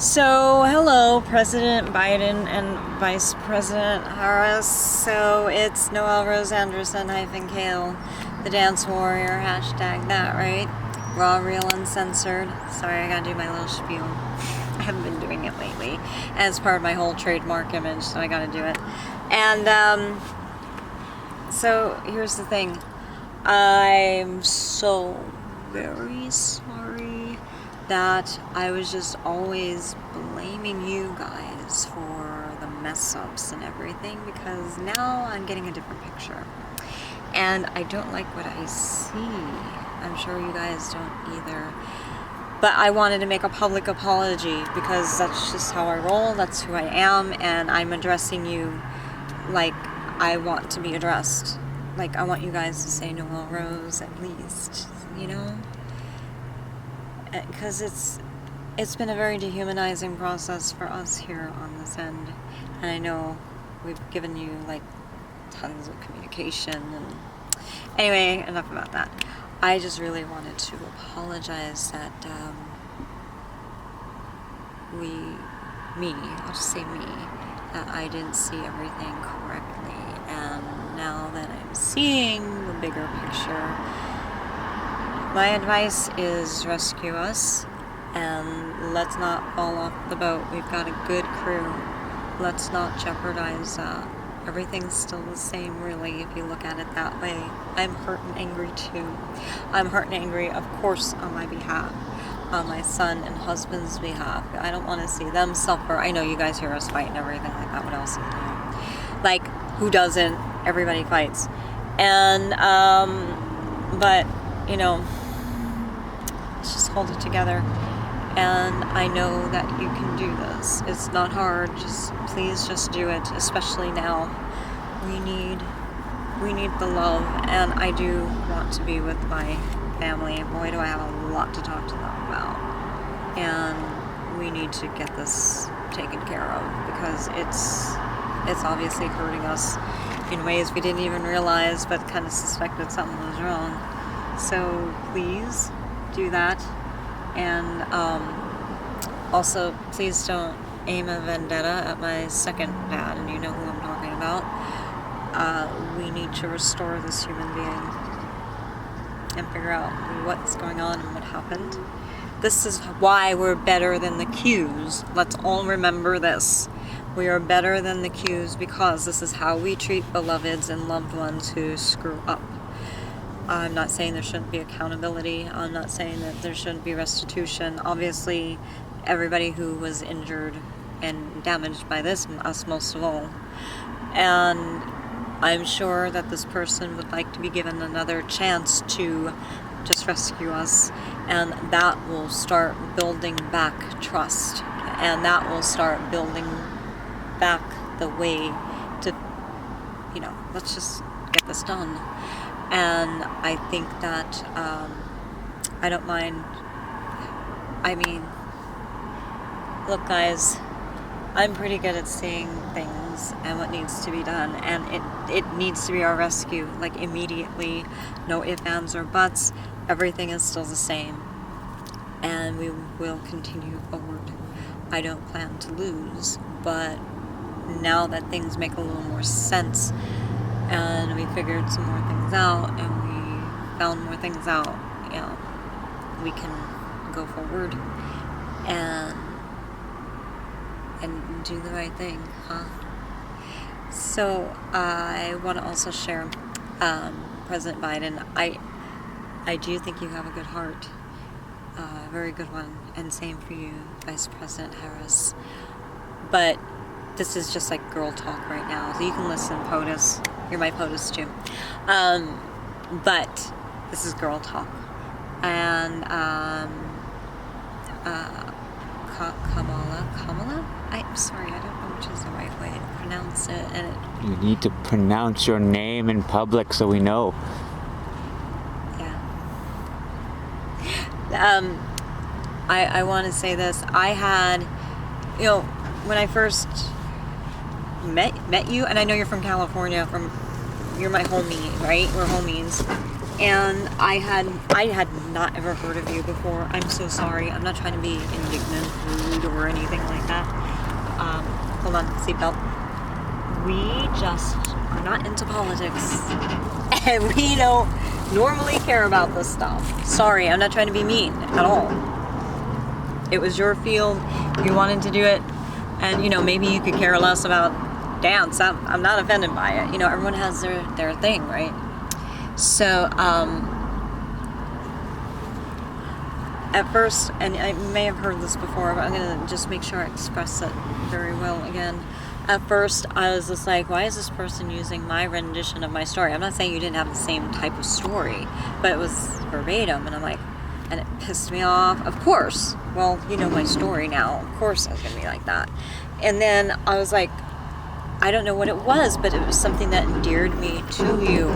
So, hello, President Biden and Vice President Harris. So, it's Noelle Rose Anderson Kale, the Dance Warrior, hashtag that, right? Raw, real, uncensored. Sorry, I gotta do my little spiel. I haven't been doing it lately as part of my whole trademark image, so I gotta do it. And, so here's the thing. I'm so very sorry that I was just always blaming you guys for the mess ups and everything, because now I'm getting a different picture and I don't like what I see. I'm sure you guys don't either, but I wanted to make a public apology because that's just how I roll, that's who I am, and I'm addressing you like I want to be addressed. Like, I want you guys to say Noelle Rose at least, you know? Because it's been a very dehumanizing process for us here on this end, and I know we've given you like tons of communication. And anyway, enough about that. I just really wanted to apologize that I'll just say me, that I didn't see everything correctly, and now that I'm seeing the bigger picture, my advice is rescue us and let's not fall off the boat. We've got a good crew. Let's not jeopardize that. Everything's still the same, really, if you look at it that way. I'm hurt and angry too. I'm hurt and angry, of course, on my behalf, on my son and husband's behalf. I don't want to see them suffer. I know you guys hear us fight and everything like that. What else is there? Like, who doesn't? Everybody fights. And, but, you know, let's just hold it together. And I know that you can do this. It's not hard. Please just do it, especially now. We need the love, and I do want to be with my family. Boy, do I have a lot to talk to them about. And we need to get this taken care of, because it's obviously hurting us in ways we didn't even realize, but kind of suspected something was wrong. So please do that. And also, please don't aim a vendetta at my second dad, and you know who I'm talking about. We need to restore this human being and figure out what's going on and what happened. This is why we're better than the Qs. Let's all remember this. We are better than the Qs because this is how we treat beloveds and loved ones who screw up. I'm not saying there shouldn't be accountability. I'm not saying that there shouldn't be restitution. Obviously, everybody who was injured and damaged by this, us most of all. And I'm sure that this person would like to be given another chance to just rescue us. And that will start building back trust. And that will start building back the way to, you know, let's just get this done. And I think that I don't mind. I mean, look, guys, I'm pretty good at seeing things and what needs to be done, and it needs to be our rescue, like, immediately. No ifs, ands, or buts. Everything is still the same, and we will continue forward. I don't plan to lose, but now that things make a little more sense, and we figured some more things out, and we found more things out, you know, we can go forward and do the right thing, huh? So I want to also share, President Biden, I do think you have a good heart, a very good one, and same for you, Vice President Harris. But this is just like girl talk right now, so you can listen, POTUS. You're my POTUS too. But this is girl talk. And Kamala? I'm sorry, I don't know which is the right way to pronounce it. And you need to pronounce your name in public so we know. Yeah. I want to say this. I had, you know, when I first met you, and I know you're from California, you're my homie, right? We're homies. and I had not ever heard of you before. I'm so sorry. I'm not trying to be indignant, rude, or anything like that. Hold on, seatbelt. We just are not into politics, and we don't normally care about this stuff. Sorry, I'm not trying to be mean at all. It was your field. You wanted to do it, and maybe you could care less about dance. I'm not offended by it. Everyone has their thing, right? So at first, and I may have heard this before, but I'm gonna just make sure I express it very well again. At first, I was just like, why is this person using my rendition of my story? I'm not saying you didn't have the same type of story, but it was verbatim, and I'm like, and it pissed me off. Of course. Well, you know my story now. Of course I was going to be like that. And then I was like, I don't know what it was, but it was something that endeared me to you.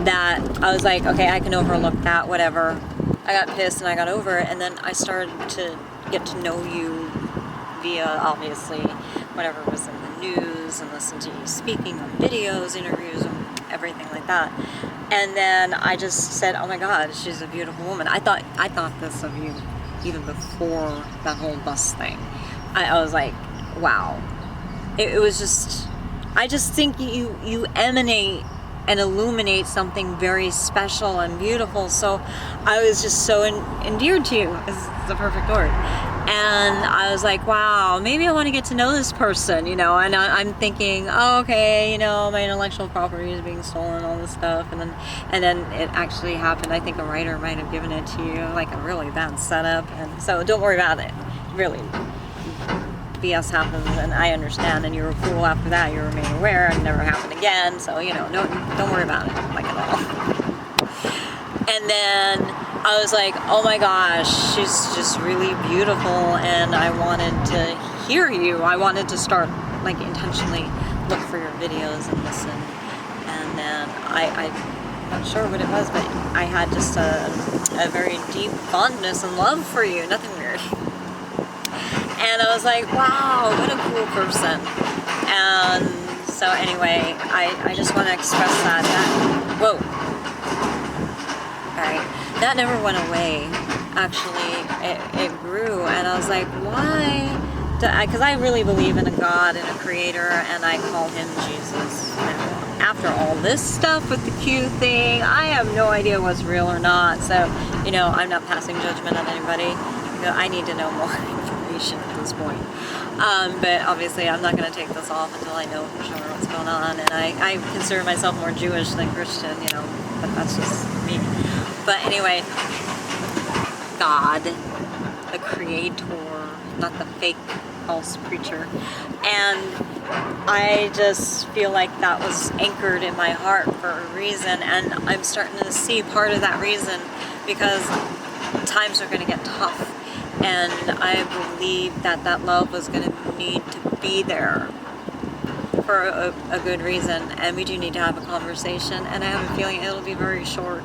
That I was like, okay, I can overlook that, whatever. I got pissed and I got over it. And then I started to get to know you via, obviously, whatever was in the news, and listen to you speaking on videos, interviews, and everything like that. And then I just said, oh my God, she's a beautiful woman. I thought this of you even before that whole bus thing. I was like, wow. It was just, I just think you emanate and illuminate something very special and beautiful. So I was just so endeared to you, is the perfect word. And I was like, wow, maybe I want to get to know this person, and I'm thinking, oh, okay, my intellectual property is being stolen, all this stuff. And then it actually happened. I think a writer might have given it to you, like a really bad setup. And so don't worry about it. Really, BS happens, and I understand. And you were cool after that. You were made aware, and it never happened again. So, no, don't worry about it, like at all. And then I was like, oh my gosh, she's just really beautiful, and I wanted to hear you. I wanted to start, like, intentionally look for your videos and listen. And then I'm not sure what it was, but I had just a very deep fondness and love for you. Nothing weird. And I was like, wow, what a cool person. And so anyway, I just want to express that. Whoa. Okay. That never went away. Actually, it grew, and I was like, why? Because I really believe in a God and a creator, and I call him Jesus. And after all this stuff with the Q thing, I have no idea what's real or not. So, I'm not passing judgment on anybody. I need to know more information at this point. But obviously, I'm not going to take this off until I know for sure what's going on. And I consider myself more Jewish than Christian, but that's just me. But anyway, God, the creator, not the fake false preacher. And I just feel like that was anchored in my heart for a reason. And I'm starting to see part of that reason, because times are going to get tough. And I believe that love was going to need to be there for a good reason. And we do need to have a conversation. And I have a feeling it'll be very short.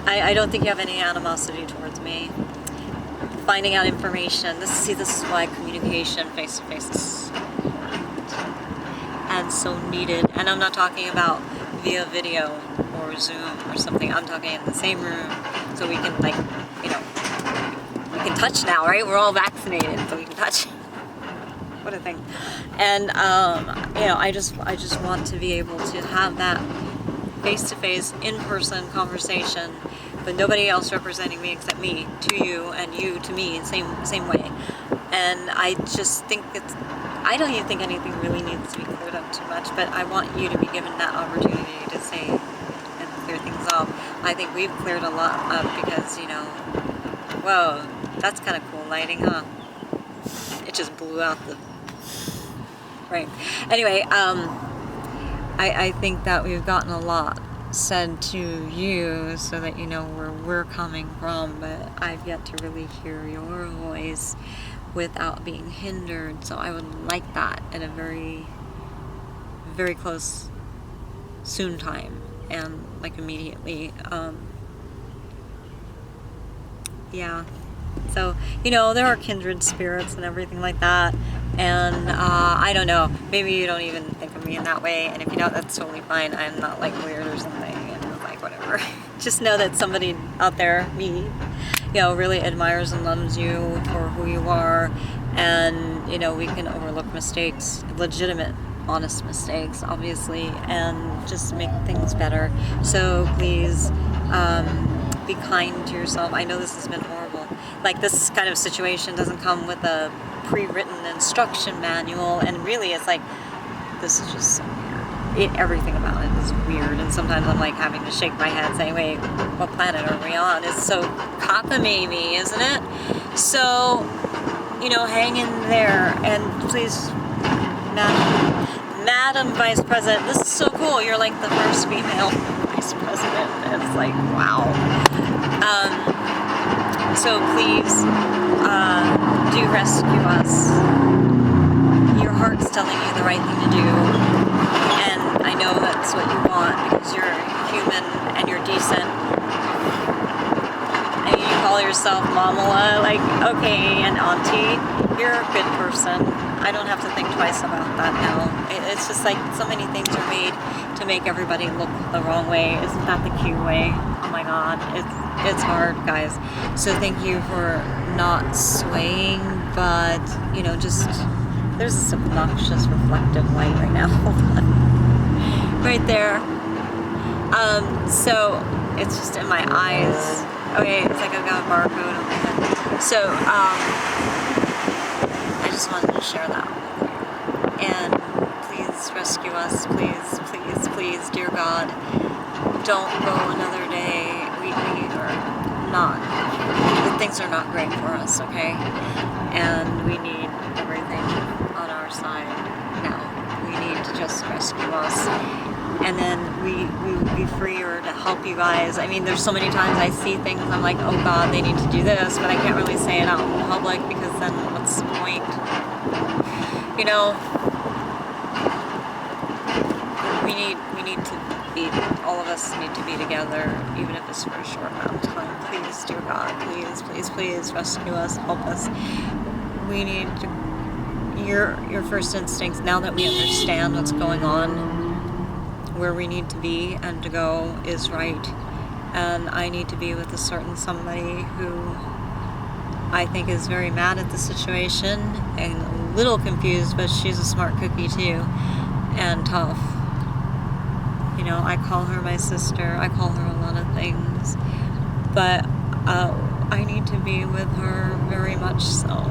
I don't think you have any animosity towards me. Finding out information. This is why communication face-to-face is so important and so needed. And I'm not talking about via video or Zoom or something. I'm talking in the same room, so we can, like, we can touch now, right? We're all vaccinated, so we can touch. What a thing. And I just want to be able to have that face-to-face, in-person conversation, but nobody else representing me except me to you, and you to me, same way. And I just think I don't even think anything really needs to be cleared up too much, but I want you to be given that opportunity to say and clear things up. I think we've cleared a lot up because, whoa, that's kind of cool lighting, huh? It just blew out the frame. Anyway, I think that we've gotten a lot said to you so that you know where we're coming from, but I've yet to really hear your voice without being hindered. So I would like that at a very, very close, soon time, and like immediately. Yeah. So, there are kindred spirits and everything like that. And I don't know, maybe you don't even think of me in that way. And if you don't, that's totally fine. I'm not like weird or something. And it's like, whatever. Just know that somebody out there, me, really admires and loves you for who you are, and we can overlook mistakes, legitimate, honest mistakes, obviously, and just make things better. So please be kind to yourself. I know this has been horrible. Like, this kind of situation doesn't come with a pre-written instruction manual, and really it's like, this is just so weird. Everything about it is weird, and sometimes I'm like having to shake my head saying, wait, what planet are we on? It's so cockamamie, isn't it? So, hang in there, and please, Madam Vice President, this is so cool. You're like the first female Vice President. It's like, wow. So please, do rescue us. Your heart's telling you the right thing to do, and I know that's what you want because you're human and you're decent. And you call yourself Mamala, like, okay, and Auntie, you're a good person. I don't have to think twice about that now. It's just like so many things are made to make everybody look the wrong way. Isn't that the cute way? Oh my God, it's hard, guys. So thank you for not swaying, but just there's this obnoxious reflective light right now. Hold on, right there. So it's just in my eyes. Okay, it's like I've got a barcode on my head. So I just wanted to share that with you. And please rescue us, please, please, please, dear God. Don't go another day. We are not. Things are not great for us, okay? And we need everything on our side now. We need to just rescue us. And then we will be freer to help you guys. I mean, there's so many times I see things, I'm like, oh God, they need to do this, but I can't really say it out in public because then what's the point? We need to be, all of us need to be together, even if it's for a short amount of time. Please, dear God, please, please, please rescue us, help us. We need to, your first instincts, now that we understand what's going on, where we need to be and to go is right. And I need to be with a certain somebody who I think is very mad at the situation and a little confused, but she's a smart cookie too, and tough. I call her my sister. I call her a lot of things, but I need to be with her very much so.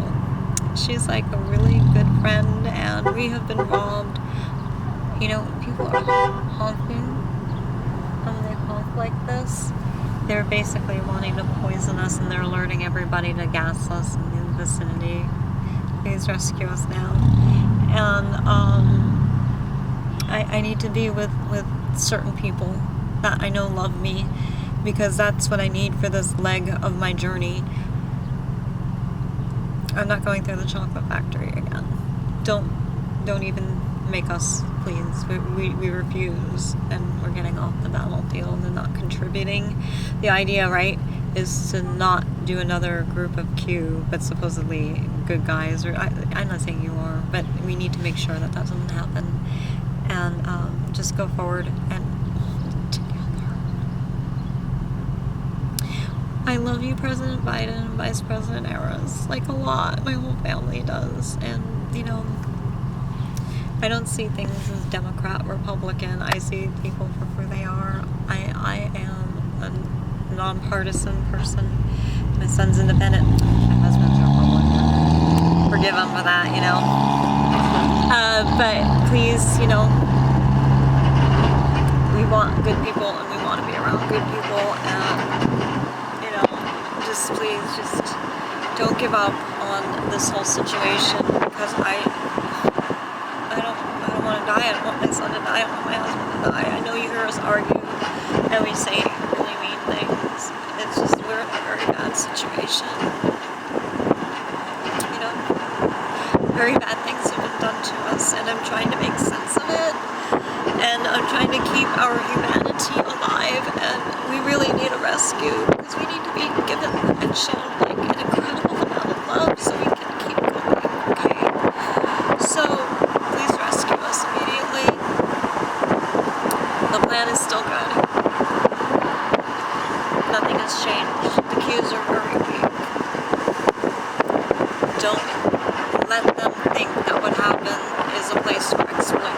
She's like a really good friend, and we have been robbed. People are honking, and they honk like this. They're basically wanting to poison us, and they're alerting everybody to gas us in the vicinity. Please rescue us now. And I need to be with certain people that I know love me, because that's what I need for this leg of my journey. I'm not going through the chocolate factory again. Don't even make us, please. We refuse, and we're getting off the battlefield and not contributing. The idea, right, is to not do another group of Q, but supposedly good guys, or I'm not saying you are, but we need to make sure that doesn't happen, and just go forward and hold together. I love you, President Biden and Vice President Harris, like a lot. My whole family does, and I don't see things as Democrat, Republican. I see people for who they are. I am a nonpartisan person. My son's independent. My husband's a Republican. Forgive him for that, But please, we want good people, and we want to be around good people, and just please, just don't give up on this whole situation, because I don't want to die. I don't want my son to die. I don't want my husband to die. I know you hear us argue and we say really mean things. It's just we're in a very bad situation. Very bad things have been done to us, and I'm trying to make sense of it. And I'm trying to keep our humanity alive, and we really need a rescue, because we need to be given and shown like an incredible amount of love so we can keep going, okay? So please rescue us immediately. The plan is still good. don't let them think that what happened is a place for exploitation.